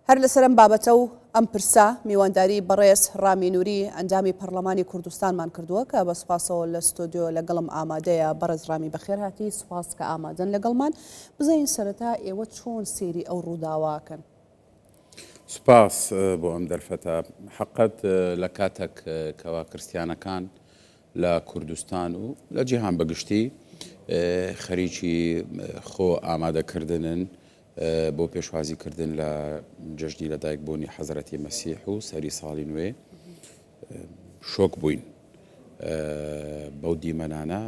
هەر لەسەرم بابەتە و ئەم پرسا میوانداری بەڕێز ڕامی نووری ئەنجامی پەرلەمانی کوردستانمان کردووە کە بە سوپاسەوە لە ستۆدیۆ لەگەڵم ئامادەیە. بەڕێز ڕامی بەخێر هاتی، سوپاس کە ئامادەن لەگەڵمان. بزەین سەرەتا ئێوە چۆن سێری ئەو ڕووداواکەن؟ سوپاس بۆ ئەم دەرفەتە. حقت لە کاتێک کەوا کریستیانەکان لە کوردستان و لە جیهان بەگشتی خەریکی خۆ ئامادەکردنن بۆ پێشوازیکردن لە جەژنی لەدایکبوونی حەزرەتی مەسیح و سەری ساڵی نوێ شۆک بووین بەو دیمەنانە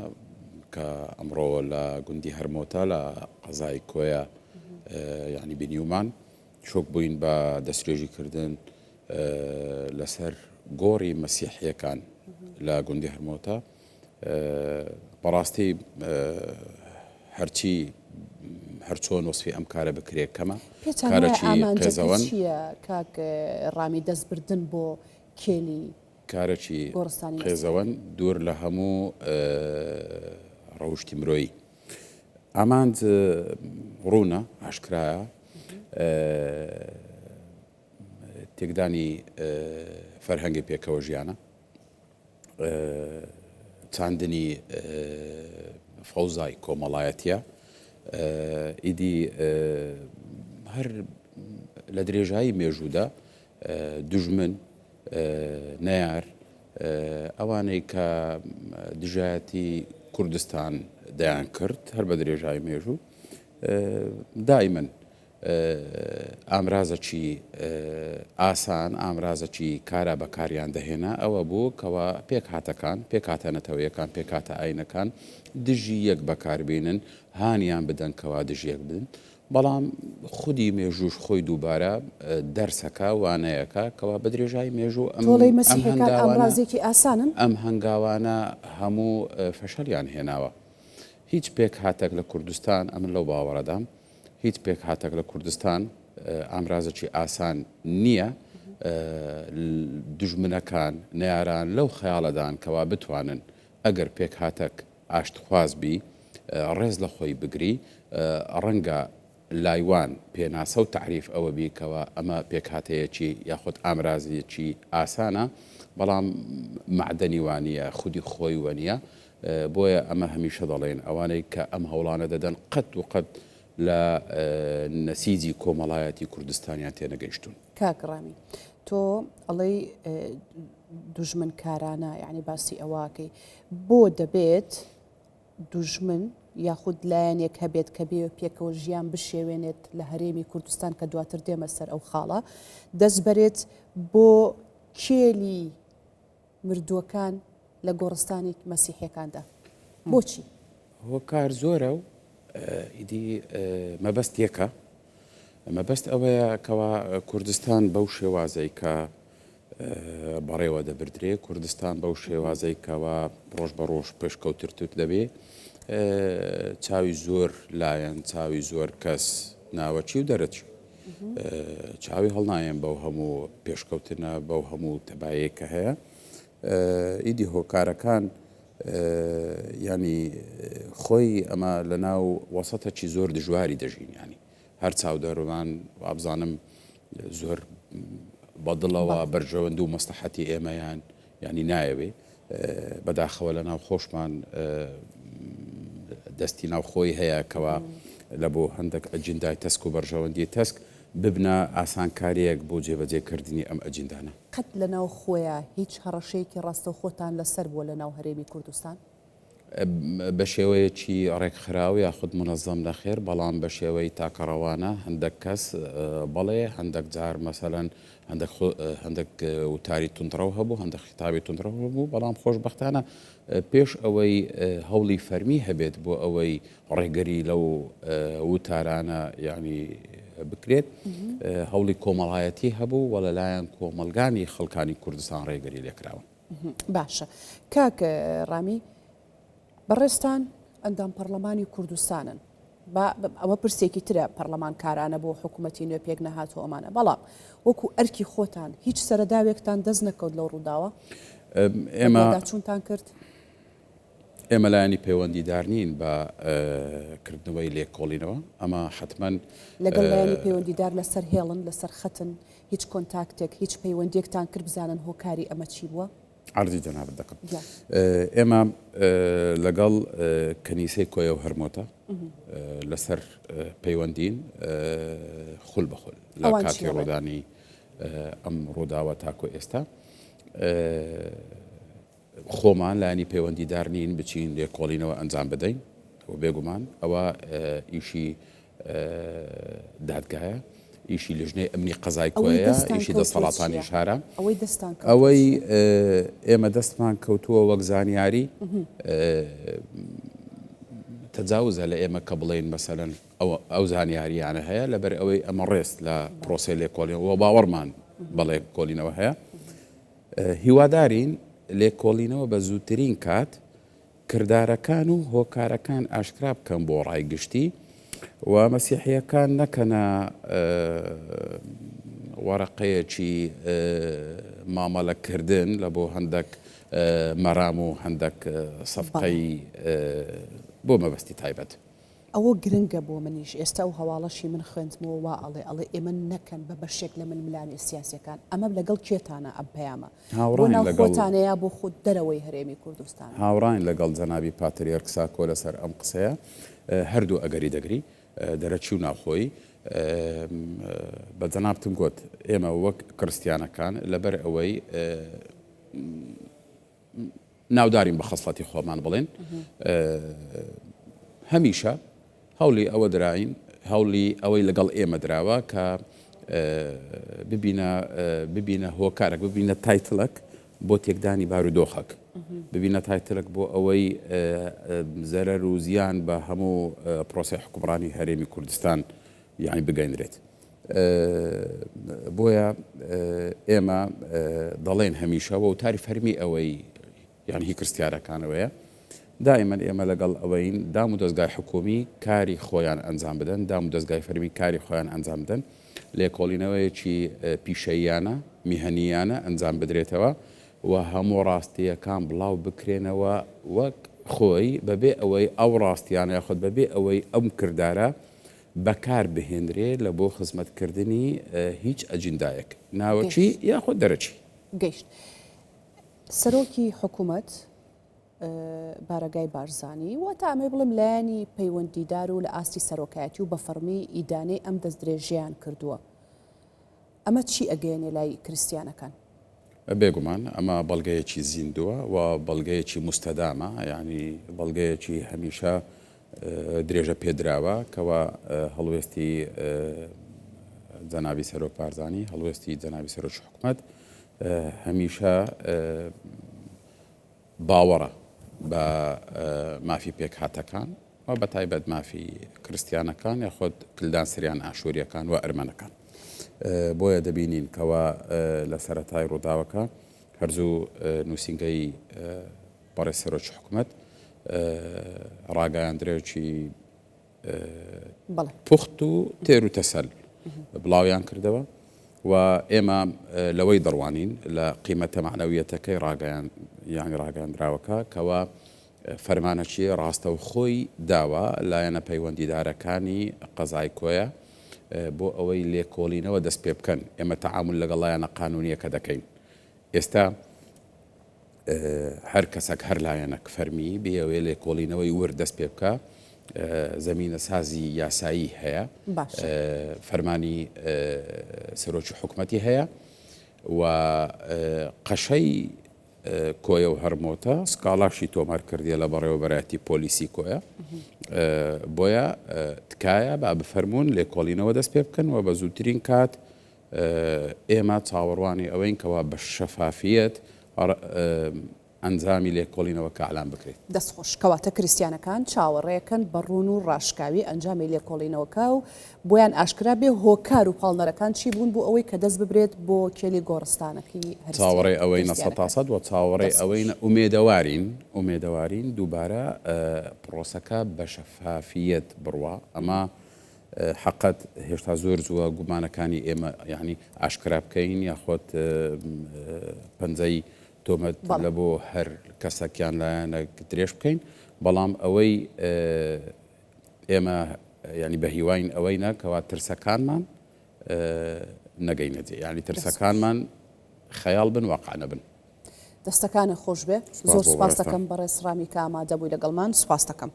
کە ئەمڕۆ لە گوندی هەرمۆتە لە قەزای کۆیە یعنی بینیومان شۆک بووین بە دەستێژیکردن لەسەر گۆڕی مەسیحیەکان لە گوندی هەرمۆتە. بەڕاستی هەرچۆن وەسفی ئەم کارە بکرێت کەمە کارێکی قێزەوەن کاک ڕامی دەستبردن بۆ کێلی کارێکی قێزەوەن دوور لە هەموو ڕەوشتی مرۆیی. ئامانج ڕوونە ئاشکرایە تێکدانی فەرهەنگی پێکەوە ژیانە، چاندنی فەوزای کۆمەڵایەتیە، ئیدی هەر لە درێژایی مێژوودا دوژمن نەیار ئەوانەی کە دژایەتی کوردستان دەیان کرد هەر بە درێژایی مێژوو دائیمەن ئامرازەکی ئاسان ئامرازەکی کارە بەکاریان دەهێنا. ئەوە بوو کەوا پێک هاتەکان پێک هاتەنەتەوەیەکان پێک هاتە ئاینەکان دژی یەک بەکاربێنن، هانیان بدەن کەوا دژی یەک بدن. بەڵام خودی مێژوش خۆی دووبارە دەرسەکە وانەیەەکە کەوا بە درێژایی مێژوو ئەمڕازێکی ئاسانن ئەم هەنگاوانە هەموو فەشەلیان هێناوە. هیچ پێک هاتەک لە کوردستان ئەمن لەو باوەڕەدام هیچ پێک هاتەک لە کوردستان ئامرازێکی ئاسان نییە. دژمنەکان نەیاران لەو خەیاڵەدان کەوا بتوانن ئەگەر پێک هاتەک ئاشتخوازبی ڕێز لە خۆی بگری ڕەنگە لایوان پێناسە و تعریف ئەوە بیکەوە ئەمە پێک هاتەیەکی یاخود ئامرازێکی ئاسانە، بەڵام معدەنی وانە خودی خۆی وەنیە. بۆیە ئەمە هەمیشە دەڵێن ئەوانەی کە ئەم هەوڵانە دەدەن قەت و قەت لە نەسیجی کۆمەڵایەتی کوردستانیان تێنەگەیشتون. کاکڕامی تۆ ئەڵەی دوژمن کارانە، یعنی باسی ئەواکەی بۆ دەبێت دوژمن یاخود لایەنێک هەبێت کە بێ پێکەوە ژیان بشێوێنێت لە هەرێمی کوردستان کە دواتر دێمە سەر ئەو خاڵە دەست بەرێت بۆ کێلی مردووەکان لە گۆڕستانی مەسیحیەکاندا. بۆچی؟ هۆ کار زۆرە و ئیدی مەبەست یەکە. مەبەست ئەوەیە کەوا کوردستان بەو شێوازەی کە بەڕێوە دەبردرێ، کوردستان بەو شێوازەی کەوا ڕۆژ بە ڕۆژ پێشکەوترتوت دەبێ، چاوی زۆر لایەن چاوی زۆر کەس ناوەچی و دەرەچی چاوی هەڵنایەن بەو هەموو پێشکەوتنە بەو هەموو تەبایەیە کە هەیە. ئیدی هۆکارەکان ینی خۆی ئەمە لە ناو وەسەتەکی زۆر دژواری دەژین، ینی هەر چاودەڕوان وابزانم زۆر بەدڵەوە بەرژەوەند و مەسلحەتی ئێمەیان ینی نایەوێ بەداخەوە لە ناو خۆشمان دەستی ناوخۆی هەیە کەوا لە بۆ هەندێک ئەجندای تەسک و بەرژەوەندی تەسک ببنە ئاسانکاریەک بۆ جێبەجێکردنی ئەم ئەجندانە. قەت لە ناو خۆیە هیچ هەڕەشەیەکی ڕاستە خۆتان لەسەر بووە لە ناو هەرێمی کوردستان بە شێوەیەکی ڕێکخراو یاخود منەظەم نەخێر، بەڵام بە شێوەی تاکەڕەوانە هەندێک کەس بەڵێ هەندێک جار مەسەلەن هەندێک وتاری تونندڕەو هەبوو، هەندێک خیتابی تونندڕەو هەبوو، بەڵام خۆشبەختانە پێش ئەوەی هەوڵی فەرمی هەبێت بۆ ئەوەی ڕێگەری لەو وتارانە یعنی بکرێت هەوڵی کۆمەڵایەتی هەبوو و لەلایەن کۆمەلگانی خەڵکانی کوردستان ڕێگەری لێکراون. باشە کاک ڕامی، بەڕێستان ئەندام پەرلەمانی کوردستانن، ئەوە پرسێکی ترە پەرلەمان کارانە بۆ حکوومەتی نوێ پێک نەهاتوە ئەمانە، بەڵام وەکو ئەرکی خۆتان هیچ سەرەداوێکتان دەست نەکەوت لەو ڕووداوە؟ ئێمە چونتان کرد؟ ئێمە لایەنی پەیوەندیدار نین بە کردنەوەی لێکۆڵینەوە ئەمە حتمما لەگەڵ لایەنی پەیوەندیدار لەسەر هێڵن لەسەر خەتن هیچ کۆنتاکتێک هیچ پەیوەندێکتان کرد بزانن هۆکاری ئەمە چی بووە؟ عرضی جەناب دەکەم ئێمە لەگەڵ کەنیسەی کۆیە و هەرمۆتە لەسەر پەیوەندین خول بەخول لە کاتی ڕۆدانی ئەم ڕووداوە تاکۆ ئێستا خۆمان لایەنی پەیوەندیدار نین بچین لێکۆڵینەوە ئەنجام بدەین و بێگومان ئەوە ئیشی دادگایە ئیشی لژنەی ئەمنی قەزای کۆیە ئیشی دەسەڵاتانی شارە ئەوەی ئێمە دەستمان کەوتووە وەک زانیاری تەجاوزە لە ئێمە کە بڵێن مەسەلەن ئەو زانیاریانە هەیە لەبەر ئەوەی ئەمە ڕێست لە پرۆسێ لێکۆڵینەوە باوەڕمان بەڵێ کۆڵینەوە هەیە هیوادارین لێکۆڵینەوە بە زووترین کات کردارەکان و هۆکارەکان ئاشکرا بکەن بۆ ڕایگشتی و مەسیحیەکان نەکەنە وەرەقەیەکی مامەلەکردن لە بۆ هەندێک مەرام و هەندێک سەفقەی بۆ مەبەستی تایبەت. ئەوە گرنگە بۆ منیش ئێستا و هەواڵەشی من خوێندمەوە وا ئەڵێ ئێمە نەکەن بە بەشێک لە من ملانی سیاسەکان ئەمە لەگەڵ کێتانە ئەم پەیامە خۆتانەیە بۆ خودت دەرەوەی هەرێمی کوردستان هاوڕاین لەگەڵ جەنابی پاتریارک ساکۆ لەسەر ئەم قسەیە هەردوو ئەگەری دەگری دەرەچی و ناوخۆی بە جەنابتم گوت ئێمە وەک کریستیانەکان لەبەر ئەوەی ناودارین بە خەسڵەتی خۆمان بڵێن هەمیشە هەوڵی ئەوە دراین هەوڵی ئەوەی لەگەڵ ئێمە دراوە کە ببینە هۆکارێک ببینە تایتڵک بۆ تێکدانی بارودۆخەک ببینە تایتڵک بۆ ئەوەی زەرەر و زیان بە هەموو پرۆسی حکومڕانی هەرێمی کوردستان یعنی بگەینرێت بۆیە ئێمە دەڵێن هەمیشەوە و تاری فەرمی ئەوەی یعنی هی کریستیارەکانەوەیە دائما ئێمە لەگەڵ ئەوەین دام و دەستگای حکومی کاری خۆیان ئەنجام بدەن دام و دەستگای فەرمی کاری خۆیان ئەنجام بدەن لێکۆڵینەوەیەکی پیشەییانە میهەنیانە ئەنجام بدرێتەوە و هەموو ڕاستیەکان بڵاو بکرێنەوە وەک خۆی بەبێ ئەوەی ئەو ڕاستیانە یاخود بەبێ ئەوەی ئەم کردارە بەکار بهێنرێ لە بۆ خزمەتکردنی هیچ ئەجندایەک ناوەچی یاخود دەرەچی گەیشت سەرۆکی حکوومەت بارەگای بارزانی واتە ئەمێ بڵم لایەنی پەیوەندیدار و لە ئاستی سەرۆکایەتی و بە فەرمی ئیدانەی ئەم دەست درێژیان کردووە ئەمە چی ئەگەیەنێ لای کریستیانەکان بێگومان ئەمە بەڵگەیەکی زیندووە و بەڵگەیەکی مستەدامە یعنی بەڵگەیەکی هەمیشە درێژە پێدراوە کەوا هەڵوێستی جەنابی سەرۆک بارزانی هەڵوێستی جەنابی سەرۆکی حکوومەت هەمیشە باوەڕە بە مافی پێک هاتەکان و بە تایبەت مافی کریستیانەکان یاخۆت کلدان سریان ئاشوریەکان و ئەرمەنەکان بۆیە دەبینین کەوا لە سەرەتای ڕووداوەکە هەرزوو نووسینگەی بەڕێز سەرۆکی حکوومەت ڕاگەیاندرێکی پوخت و تێر و تەسەل بڵاویان کردەوە و ئێمە لەوەی دەڕوانین لە قیمەتە معنەویەتەکەی یانی ڕاگەاندراوەکە کەوا فەرمانەکی ڕاستە و خۆی داوە لایەنە پەیوەندیدارەکانی قەزای کۆیە بۆ ئەوەی لێکۆڵینەوە دەست پێ بکەن ئێمە تەعامل لەگەڵ لایەنە قانونیەکە دەکەین ئێستا هەر کەسێک هەر لایەنەک فەرمی بێوێ لێکۆڵینەوەی ورد دەست پێ بکە زەمینە سازی یاسایی هەیە فەرمانی سەرۆکی حکوومەتی هەیە و قەشەی کۆیە و هەرمۆتە سکاڵاشی تۆمار کردیە لە بەڕێوەبەرایەتی پۆلیسی کۆیە بۆیە تکایە با بفەرمونون لێکۆڵینەوە دەست پێ بکەن و بە زووترین کات ئێمە چاوەڕوانی ئەوەین کەوا بە شەفافیەت ئەنجامی لێکۆڵینەوە کە ئەعلان بکرێت دەستخۆش کەواتە کریستیانەکان چاوەڕێەکەن بەڕوون و ڕاشکاوی ئەنجامی لێکۆڵینەوەکە و بۆیان ئاشکرا بێ هۆکار و پاڵنەرەکان چی بوون بۆ ئەوەی کە دەست ببرێت بۆ کێلی گۆڕستانەکەی چاوەڕێ ئەوەی نەسەد و چاوەڕێ ئەوەی ئومێدەوارین دووبارە پرۆسەکە بە شەفافیەت بڕوا ئەمە حقت هێشتا زۆر زووە گومانەکانی ئێمە یعنی ئاشکرا بکەین یاخۆت پەنجەی تۆمەت لە بۆ هەر کەسێکیان لایەنە درێژ بکەین بەڵام ئەوەی ئێمە ینی بە هیواین ئەوەی نەکەوا ترسەکانمان نەگەینەجێ ینی ترسەکانمان خەیاڵ بن واقع نەبن. دەستەکانە خۆش بێ زۆر سوپاس دەکەم بەڕێز ڕامی کە ئامادە بووی لەگەڵمان سوپاس دەکەم.